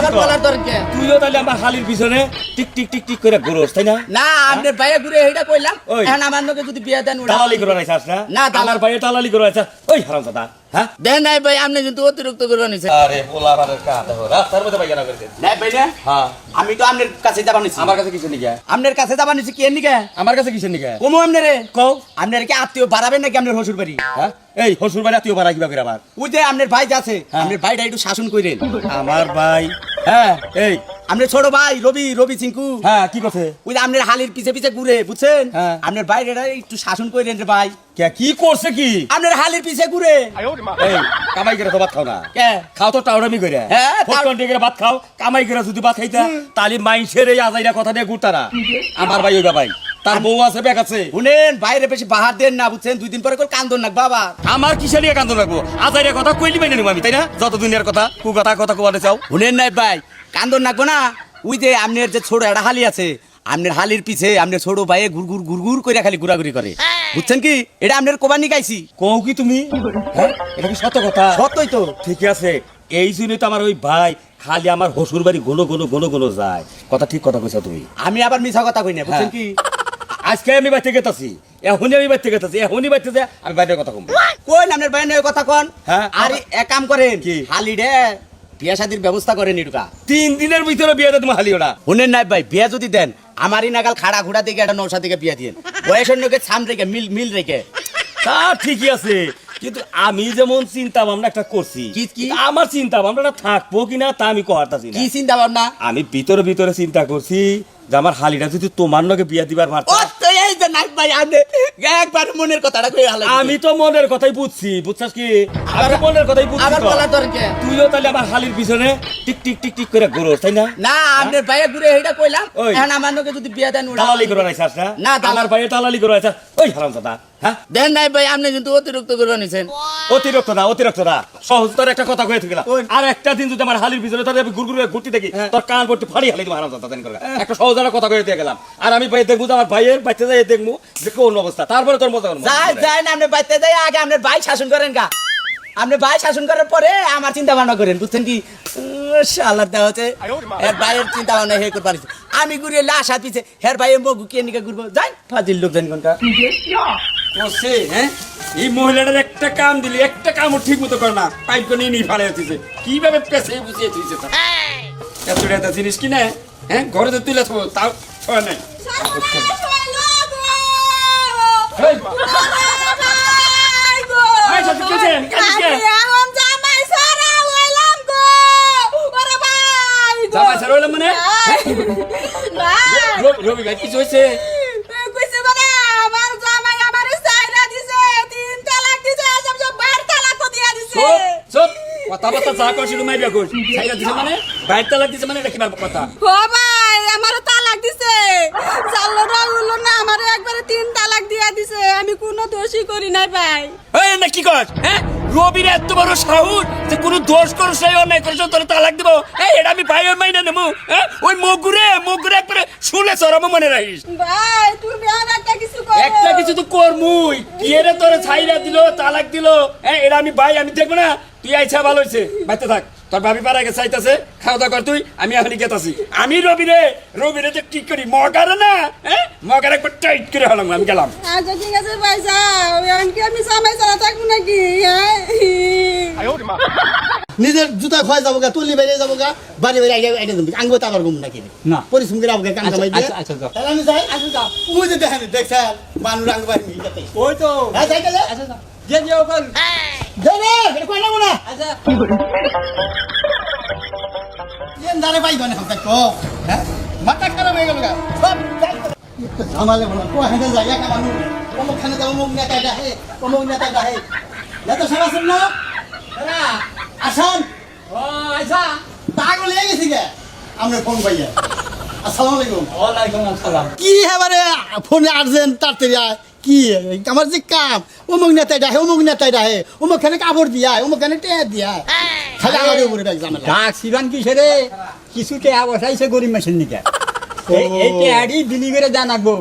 আবার বলার দরকার তুইও তাহলে আমার হালির পিছনে টিক টিক টিক টিক করে ঘুরোস তাই না? না আপনার ভাইয়া ঘুরে এইটা কইলাম ওই। এখন আমার লোকে যদি বিয়ে দেন ওটা দালালি করে রাইছাস না? না, আমার ভাইয়ে দালালি করে রাইছাস। ওই হারামজাদা, হ্যাঁ? দেন নাই ভাই আপনি কিন্তু অতিরিক্ত করে নিছেন আরে পোলাপানের কাটা হো, রাস্তার মধ্যে বাইগানা করে দেন। না ভাই না হ্যাঁ, আমি তো আপনার কাছে যাবা নিছি আমার কাছে কিসের নিকে? আপনার কাছে যাবা নিছি কি এর নিকে আমার কাছে কিসের নিকে? কমো আপনারে কও। আপনার কি আত্মীয় বাড়াবেন নাকি আপনার শ্বশুর বাড়ি হ্যাঁ? এই হসুর বাড়ি তুই বাড়া কিবা করে আবার? ওই যে আপনার ভাই যাচ্ছে হ্যাঁ। আপনার ভাইটা একটু শাসন কইরেন আমার ভাই, হ্যাঁ এই, আপনার ছোট ভাই রবি রবি চিঙ্কু হ্যাঁ, কি করছে? ওই যে আপনার হালির পিছে পিছে ঘুরে বুঝছেন হ্যাঁ। আপনার ভাইটা একটু শাসন কইরেন রে ভাই কে কি করছে কি? আপনার হালির পিছে ঘুরে এই, কামাই করে তো ভাত খাও না। কে খাও তো টাউরামি করে। হ্যাঁ, ফটকন দিয়ে ভাত খাও, কামাই করে যদি ভাত খাইতা, তাহলে মাইনষের এই আজাইরা কথা দিয়ে ঘুরতারা। আমার ভাই ওই ভাই, তার বউ আছে, ব্যাগ আছে। শুনেন বাইরে বেশি বাহার দেন না বুঝছেন 2 দিন পরে করে কান্দন না বাবা আমার কিসে নিয়ে কান্দন রাখবো? আজাইরা কথা কইলি মেনে নেবো আমি, তাই না? যত দুনিয়ার কথা কু কথা কথা কোয়াতে চাও। শুনেন নাই ভাই কান্দন নাকবো না ওই যে আপনার যে ছোট একটা হালি আছে আপনার হালির পিছে আপনার ছোট ভাইয়ে গুড় করে খালি ঘুরাঘুরি করে বুঝছেন কি এটা আপনার কোবানি গাইছি কও কি তুমি? হ্যাঁ, এটা কি সত্য কথা? সত্যই তো ঠিক আছে, এই জন্যই তো আমার ওই ভাই খালি আমার হসুর বাড়ি ঘন যায়। কথা ঠিক কথা কইছো তুমি। আমি আবার মিছা কথা কই না বুঝছেন কি আজকে আমি বাইতে গেতাছি, এখনই আমি বাইতে গেতাছি, এখনই বাইতে যা আমি বাইরের কথা কম। কোন আপনার ভাই নয় কথা কোন হ্যাঁ। আর এক কাম করেন কি? হালি রে বিয়া শাদির ব্যবস্থা করেন ইটুকা 3 দিনের ভিতরে বিয়ে দিয়ে তুমি হালিও না। শুনেন নাই ভাই বিয়া যদি দেন আমারই নাগাল খাড়া ঘোড়া থেকে একটা নৌসা থেকে বিয়া দিয়েন বয়সের লোকে ছাম রেখে মিল রেখে তা ঠিকই আছে, কিন্তু আমি যেমন চিন্তা ভাবনা একটা করছি, কি? আমার চিন্তা ভাবনাটা থাকবো কিনা তা আমি কহাতাছি না। কি চিন্তা ভাবনা আমি ভিতরে চিন্তা করছি যে আমার হালিটা যদি তোমার লগে বিয়া দিবার ও পারতাম। তো এই যে নাই ভাই আপনি একবার মনের কথাটা কই হালাই আমি তো মনের কথাই বুঝছি, বুঝছাস কি? আমি মনের কথাই বুঝছি আবার তো। বলার দরকার তুইও তাহলে আমার হালির পিছনে টিক টিক টিক টিক করে ঘুরোস তাই না? না আপনার ভাইয়া ঘুরে এইটা কইলাম ওই। এখন আমার লোকে যদি বিয়া দেন ওটা দালালি করে রাইছাস না? না, দালাল- আমার ভাইয়ে দালালি করে রাইছাস। ওই হারামজাদা, হ্যাঁ? দেন নাই ভাই আপনি কিন্তু অতিরিক্ত করে নিছেন অতিরিক্ত না সহজ তোর একটা কথা কয়ে গেলাম। ওই। আর একটা দিন যদি আমার হালির পিছনে তোর আমি গুড়গুড়ে ঘুরতে দেখি, হ্যাঁ। তোর কান পড়তে ফাড়ি হালি তোমার হারামজাদা দেন করে একটা সহজ একটা কথা কয়ে দিয়ে গেলাম। আর আমি ভাই দেখবো যে আমার ভাইয়ের বাচ্চা যাই দেখবো যে কোন অবস্থা, তারপরে তোর মজা করবো। যাই না আপনি বাইতে যাই আগে আপনার ভাই শাসন করেন গা আপনি ভাই শাসন করার পরে আমার চিন্তা ভাবনা করেন বুঝছেন কি শালা দেওয়া হচ্ছে এর ভাইয়ের চিন্তা ভাবনা হে করতে পারিস আমি ঘুরিয়ে লাশ হাত পিছে হের ভাইয়ের মগু কে নিকে ঘুরবো যাই ফাজিল লোক জানি কোনটা করছে, হ্যাঁ? এই মহিলাটার একটা কাম দিলি, একটা কামও ঠিক মতো করে না, পাইপ করে নিয়ে ফাড়ে দিতেছে। কিভাবে পেছে বুঝিয়ে দিয়েছে তা? এত জিনিস কি না, হ্যাঁ? ঘরে তো তুলে থাকবো, তাও ছয় নাই। এই, এই, সত্যি কি হয়েছে? কাঁদিস কে? জামাই ছাড়া হইলাম মানে? রবি ভাই কিছু হয়েছে? চুপ, চুপ। কথাবার্তা যা কর শুধু মাইরা কর। ছাইরা দিছে মানে? বাইর তালাক দিছে মানে এটা কি বার কথা? ও ভাই আমারও তালাক দিছে চাল্লো না উল্লো না আমারও একবারে 3 তালাক দিয়া দিছে আমি কোনো দোষই করি নাই ভাই এই না কি কর? হ্যাঁ? রবির এত বড় সাহস যে কোনো দোষ করো সেই অন্যায় করছো তোর তালাক দিব? এই এটা আমি ভাই মাইনা নেবো? হ্যাঁ? ওই মগুরে একবারে শুনে চড়াবো মনে রাখিস। ভাই তুমি আর একটা কিছু করো একটা কিছু তো করমুই। কি এরে তোরে ছাইরা দিল, তালাক দিল, হ্যাঁ? এটা আমি ভাই আমি দেখবো না? তুই আইছা ভালো হয়েছে, বাইতে থাক। তোর ভাবি পাড়ায় গেছে চাইতেছে, খাওয়া দাওয়া কর তুই, আমি এখনই গেতাছি। আমি রবিরে যে ঠিক করি মগারে না, হ্যাঁ? মগার একবার টাইট করে হলাম, আমি গেলাম। আচ্ছা ঠিক আছে ভাই যাও এমনকি আমি সামাই ছাড়া থাকবো নাকি হ্যাঁ? নিজের জুতা খোয়া যাবো গা তুলি বেরিয়ে যাবো গা বাড়ি বাড়ি আইডিয়া আইডিয়া তুমি আঙ্গো তো আবার ঘুম নাকি না। পরিশ্রম করে আবগে কাম কামাই দিয়ে আচ্ছা, যাও। তাহলে আমি যাই ওই যে দেখেন দেখছেন মানুষ আঙ্গ বাড়ি নিয়ে যেতে ওই তো হ্যাঁ যাই তাহলে যে যে ওখান যাই রে এটা কই লাগবো না আচ্ছা এন দাঁড়ে পাই গনে হাতে কো হ্যাঁ মাথা খারাপ হয়ে গেল গা সব যাই ঝামালে বলা কো হেঁটে যাই একা মানুষ কোনখানে যাবো মুখ নেতা ডাহে কোন নেতা ডাহে নেতা সব আছেন না এরা আসান ও আচ্ছা পাগল হয়ে গেছি গে আমরা ফোন পাইয়া আসসালামু আলাইকুম ওয়ালাইকুম আসসালাম কি এবারে ফোনে আর্জেন্ট তাড়াতাড়ি আয় কি আমার যে কাম অমুক নেতাই ডাহে অমুক খানে কাপড় দিয়া অমুক খানে টেয়া দিয়া খালি আমার উপরে ব্যাগ জামেলা ডাক সিবান কিসে রে কিছুতে বসাইছে গরিব মেশিন নিকে এই টেহাড়ি দিলি করে জানাবো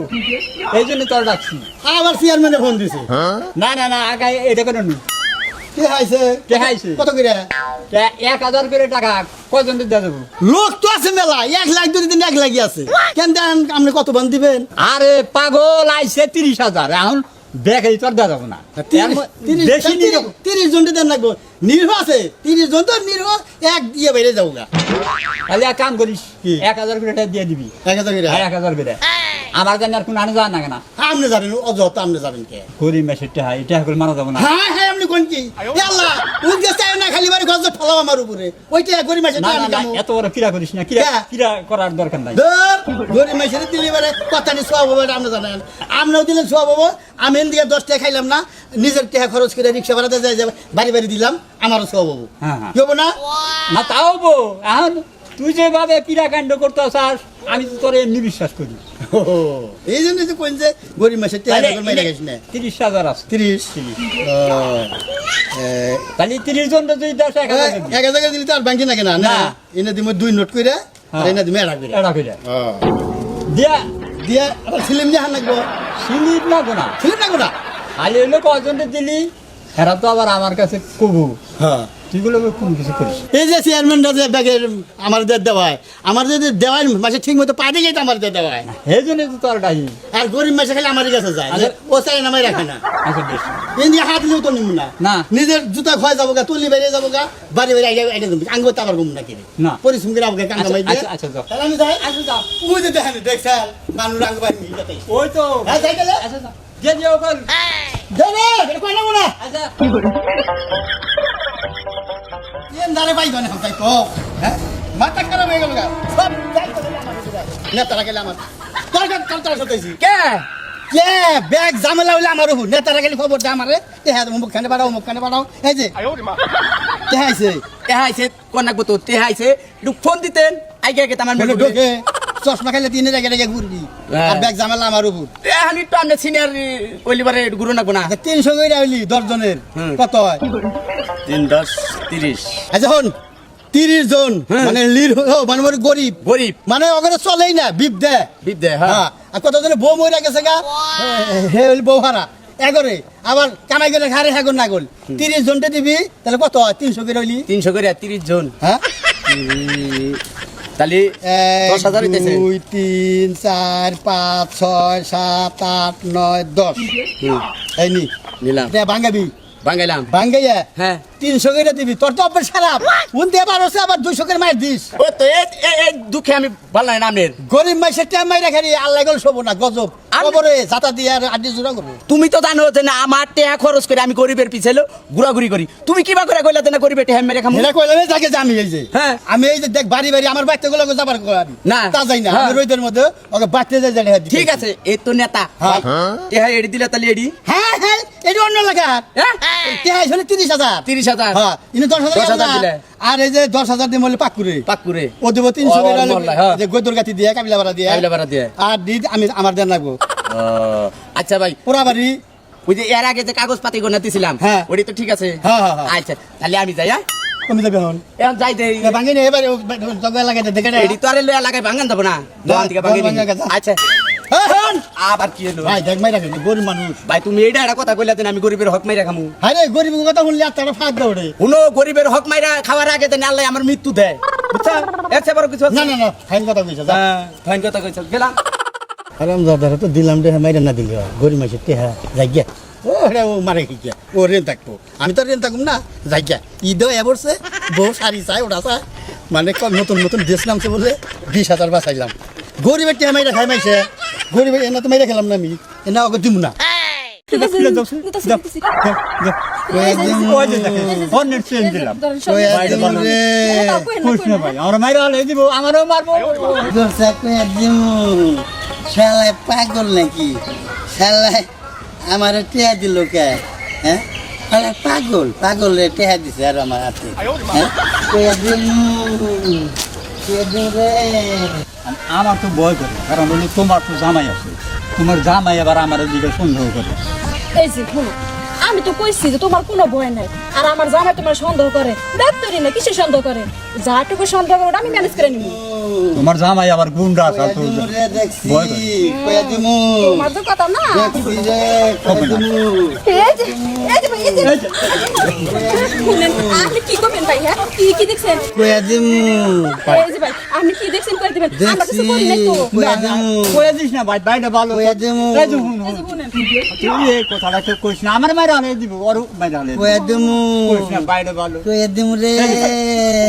এই জন্য তোর ডাকছি আবার চেয়ারম্যানে ফোন দিছে না আগে এটা করে নি কে আইছে কে আইছে? কত করে 1000 করে টাকা কয়জন দিয়ে দেবো? লোক তো আছে মেলা 1 লাখ 2 দিন 1 লাখই আছে কেন দেন আপনি কত বান দিবেন আরে পাগল আইছে 30,000 এখন দেখে তোর দেওয়া যাবো না বেশি নিয়ে 30 জন দেন লাগবো নির্ভর আছে 30 জন তো নির্ভর এক দিয়ে বাইরে যাবো গা তাহলে এক কাম করিস কি? 1000 করে টাকা দিয়ে দিবি 1000 করে 1000 করে আমার জানি আর কোনো আনে যাওয়া না কেনা আপনি যাবেন অযথা আপনি যাবেন কে গরিব মেসের টাকা এটা করে মারা যাবো না হ্যাঁ হ্যাঁ আপনি কোন কি আল্লাহ উঠ গেছে না খালি বাড়ি গজ ফলাও আমার উপরে ওইটা গরিব মাসে না না না এত বড় কিরা করিস না কিরা কে? কিরা করার দরকার নাই গরিব মাসের দিলে এবারে কথা নিয়ে সোয়াব হবে আপনি জানেন আপনিও দিলেন সোয়াব হবো আমি এদিকে 10 টাকা খাইলাম না নিজের টাকা খরচ করে রিক্সা ভাড়াতে যাই বাড়ি বাড়ি দিলাম আমারও সোয়াব হবো হ্যাঁ, হ্যাঁ। কি হবো না না তাও বো এখন তুই যেভাবে কিরা কাণ্ড করতে চাস আমি তো তোর এমনি বিশ্বাস করি এই জন্য তো কোন যে গরিব মাসের টাকা মাইরা গেছ না 30,000 আছে 30 তাহলে 30 জন তুই 10,000 দিবি। 1000 টাকা দিলে তো আর ব্যাংকে না কেনা না না। এনে দিমু 2 নোট কইরা আর এনে দিমু এড়া কইরা এটা কইরা দিয়া দিয়া আবার ফিল্ম দিয়ে হান লাগবো সিলিপ না গোনা ফিল্ম না কোনা খালি হইলো কয়জন দিলি এরা তো আবার আমার কাছে কবু হ্যাঁ তুই গুলো কোন কিছু করিস এই যে চেয়ারম্যানটা যে ব্যাগের আমার দেওয়ায় আমার যদি দেওয়ায় মাসে ঠিক মতো পাঠে গেছে আমার দেওয়ায় এই জন্য তো তোর ডাই আর গরিব মাসে খালি আমার কাছে যায় যে ও চাই নামাই রাখে না আচ্ছা বেশ এই নিয়ে হাত দিলেও তো নিব না না। নিজের জুতা খোয়া যাবো গা তুলি বেরিয়ে যাবো গা বাড়ি বাড়ি আইডা দেবো আঙ্গ তো আবার ঘুম না কিনে না। পরিশ্রম করে আমাকে কাঙ্গা মাই দিয়ে আচ্ছা, আচ্ছা, যাও। তাহলে আমি যাই ওই যে দেখেন দেখছেন মানুষ আঙ্গ বাড়ি নিয়ে যাতে ওই তো হ্যাঁ যাই গেলে আচ্ছা যাও। দিয়ে দিও কল যাবে এটা কই না না আচ্ছা এন দাঁড়ে পাইব না তাই তো হ্যাঁ মাথা খারাপ হয়ে গেল গা সব দায়িত্ব দিলে আমার উপরে। নেতারা গেলে আমার তোর সতাইছি কে কে ব্যাগ ঝামেলা হইলে আমার উপর নেতারা গেলে খবর দে আমারে তে হ্যাঁ মুখ খানে বাড়াও মুখ খানে বাড়াও এই যে কে হাইছে তেহাইছে কোন রাখবো তো তেহাইছে একটু ফোন দিতেন আগে আগে তামার বলে ঢোকে চশমা খাইলে তিন রেগে রেগে ঘুরবি আর ব্যাগ ঝামেলা আমার উপর তেহানি তো আমরা সিনিয়র ওলিবারে গুরু নাকবো না 300 কইরা হইলি 10 জনের কত হয় 3 10 30 আচ্ছা হন 30 জন মানে লির মানে বড় গরিব গরিব মানে ওখানে চলেই না বিপ দে বিদ্যা হ্যাঁ হ্যাঁ আর কতজনে বউ মরে গেছে গা হে হইল বউ হারা এগরে আবার কামাই গেলে হারে হাগর না গল 30 জনতে দিবি তাহলে কত হয় 300 করে হইলি 300 করে 30 জন হ্যাঁ তাহলে 10,000 হইতেছে 2 3 4 5 6 7 8 9 10 এই নি নিলাম এটা ভাঙাবি বাঙ্গাইলাম ভাঙ্গাইয়া হ্যাঁ 300 করে দিবি তোর তো অভ্যাস খারাপ উনতে পারছে আবার 200 করে মার দিস ও তো এই দুঃখে আমি ভালো না নামের গরিব মাইসের টাইম মাইরা খালি আল্লাহ গল শোবো না গজব খবরে ছাতা দিয়ে আর আড্ডি জোড়া করবো তুমি তো জানো যে না আমার টাকা খরচ করে আমি গরিবের পিছে ঘোরাঘুরি করি তুমি কিবা করে কইলা না গরিবের টাকা মেরে খামু এরা কইলে যাকে যে আমি এই যে হ্যাঁ। আমি এই যে দেখ বাড়ি বাড়ি আমার বাচ্চা গুলো যাবার করি না। তা যাই না হ্যাঁ। আমি রোদের মধ্যে ওকে বাচ্চা যাই যাই ঠিক আছে এই তো নেতা হ্যাঁ। টাকা এডি দিলা তাহলে এডি হ্যাঁ হ্যাঁ এটা অন্য লাগা হ্যাঁ তেহাই হলে 30,000 30,000 হ্যাঁ ইনি 10,000 10,000 দিলে। আর এই যে 10,000 দিয়ে মলে পাক করে পাকুরে ও দেবো 300 ও, করে মহল্লায়, হ্যাঁ। যে গৈদর গাতি দিয়ে কাবিলা ভাড়া দিয়ে কাবিলা ভাড়া দিয়ে। আর দিদ আমি আমার দেন লাগবো আচ্ছা ভাই পুরা বাড়ি ওই যে এর আগে যে কাগজ পাতি গোনা দিছিলাম হ্যাঁ। ওটি তো ঠিক আছে হ্যাঁ, হ্যাঁ, হ্যাঁ। আচ্ছা তাহলে আমি যাই হ্যাঁ কমে যাবে এখন এখন যাই দেই ভাঙি নে এবারে জগা লাগাই দেখে না এডি তো আরে লয়া লাগাই ভাঙান দেব না দোকান থেকে ভাঙি ভাঙা গেছে। আচ্ছা হ্যাঁ আবার কি হলো ভাই দেখ মাইরা গেল গরিব মানুষ ভাই তুমি এইটা একটা কথা কইলা দেন আমি গরিবের হক মাইরা খামু হায় রে গরিব কথা শুনলে আর তারা ফাঁক দৌড়ে কোনো গরিবের হক মাইরা খাওয়ার আগে দেন আল্লাহ আমার মৃত্যু দেয় বুঝছো এর চেয়ে বড় কিছু আছে? না না না ফাইন কথা কইছে যা হ্যাঁ ফাইন কথা কইছ গেলাম আরাম দাদারা তো দিলাম রে মাইরা না দিলে হয়। গরিব মাসে তে হ্যাঁ যাই গিয়া ও রে ও মারে কি গিয়া ও রেন থাকবো আমি তো রেন থাকুম না যাই গিয়া ঈদ এবছর বউ শাড়ি চাই ওটা চাই মানে নতুন নতুন ড্রেস নামছে বলে 20,000 বাঁচাইলাম গরিবের তে মাইরা খাই মাইছে গরিবের এনা তো মাইরা খেলাম না আমি এনা ওকে দিব না ওই যে দেখেন অন্যের ট্রেন দিলাম খুশ না ভাই আমার মাইরা হলে দিব আমারও মারবো শালায় পাগল নাকি শালায় আমার টেহা দিল কে হ্যাঁ শালায় পাগল পাগল রে টেহা দিছে আর আমার হাতে হ্যাঁ টেহা দিমু, টেহা দিমু রে। আমার তো ভয় করে কারণ হলো তোমার তো জামাই আছে তোমার জামাই আবার আমার দিকে সন্দেহ করে এই যে শুনো আমি তো কইছি যে তোমার কোনো ভয় নাই আর আমার জামাই তোমার সন্দেহ করে ডাক্তারি না কিসে সন্দেহ করে যাটুকু সন্দেহ করে ওটা আমি ম্যানেজ করে নিব তোমার জামাই আবার গুন্ডা আছে তো রে দেখছি ভয় করে। কয়া দিমু তোমার তো কথা না দেখছি রে কয়া দিমু এই যে ভাই এই যে শুনেন আপনি কি করবেন ভাই হ্যাঁ কি দেখছেন কয়া দিমু এই যে ভাই আপনি কি দেখছেন করে দিবেন আমরা দেখছি কিছু করি নাই তো কয়া দিমু কয়ে দিস না ভাই বাইরে ভালো কয়া দিমু এই যে শুন, এই যে শুনেন তুই এই কথাটা তো কইস না আমার মাইরা হলে দিব ওর মাইরা হলে কয়া দিমু কইস না বাইরে ভালো কয়া দিমু রে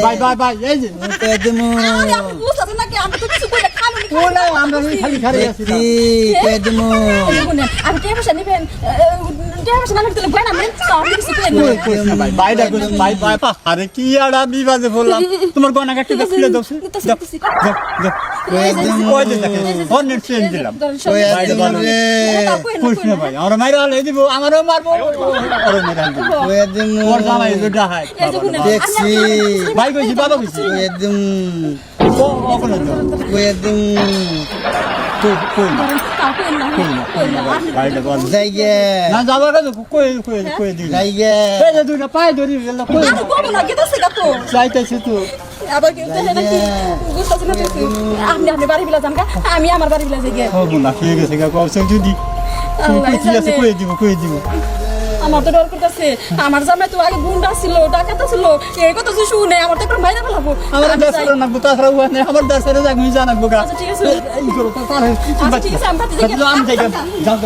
বাই বাই বাই এই যে কয়া দিমু আরে আপনি বুঝতেছেন নাকি আমরা তো কিছু করি না খালি ও না আমরা ওই খালি খালি আছি না। কি কয়া দিমু শুনেন আপনি কে ভাষা নেবেন কে ভাষা না নিতে বই না আপনি কিছু করেন ওই কইস না ভাই বাইরে কইস বাই বাই আরে কি আর আমি বিবাদে বললাম তোমার গয়না কাটতে দাও খুলে দাও দাও দাও কয়া দিমু কই দে দেখে অনেক চেঞ্জ দিলাম কয়া বাইরে দিমু ভালো রে কইস না ভাই আমরা মাইরা হলে দিব আমারও মারবো ওরও মাইরা দিব কয়া দিমু ওর জামাই দুটা হাই দেখছি ভাই কইছি বাবা কইছি কয়া দিমু ও ওখানে যাও কয়া দিমু তুই কই না বাইরে ভালো যাইগে না যাবার কাছে কই দিই যাইগে এই যে দুটা পায়ে ধরি গেল কই আমি বলবো না গেতেছে কত চাইতেছি তো আবার কি দেখে নাকি বুঝতেছেন না কিছু আপনি বাড়ি বিলা যান আমি আমার বাড়ি বিলা যাই ও না খেয়ে গেছে গা কইছ যদি কি আছে কই দিব আমার তো ডর করতেছে আমার জামাই তো আগে গুন্ডা ছিল ডাকাতা ছিল এই কথা যে শুনে আমার তো একবার মাইরা ফেলাবো আমার দাসরা না বুতা খারাপ হয় না আমার দাসরা যাক আমি জানাবো গা আচ্ছা, ঠিক আছে। এই করো তো তার আচ্ছা, ঠিক আছে, আমি বাড়িতে যাই। আমি যাই যাও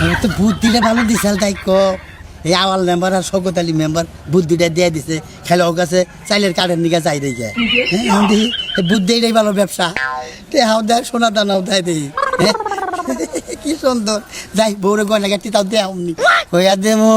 আমি তো বুদ্ধিটা ভালো দিছাল তাই ক এই আওয়াল মেম্বার আর শওকত আলী মেম্বার বুদ্ধিটা দিয়ে দিছে খেলে ওর কাছে চাইলের কাঠের নিকে চাই দেখে হ্যাঁ দেখি বুদ্ধি এটাই ভালো ব্যবসা হাও দেয় সোনা দানাও দেয় দেখি কি সুন্দর যাই বউরে গয়না গাটি তাও দেয় অমনি হইয়া দেমো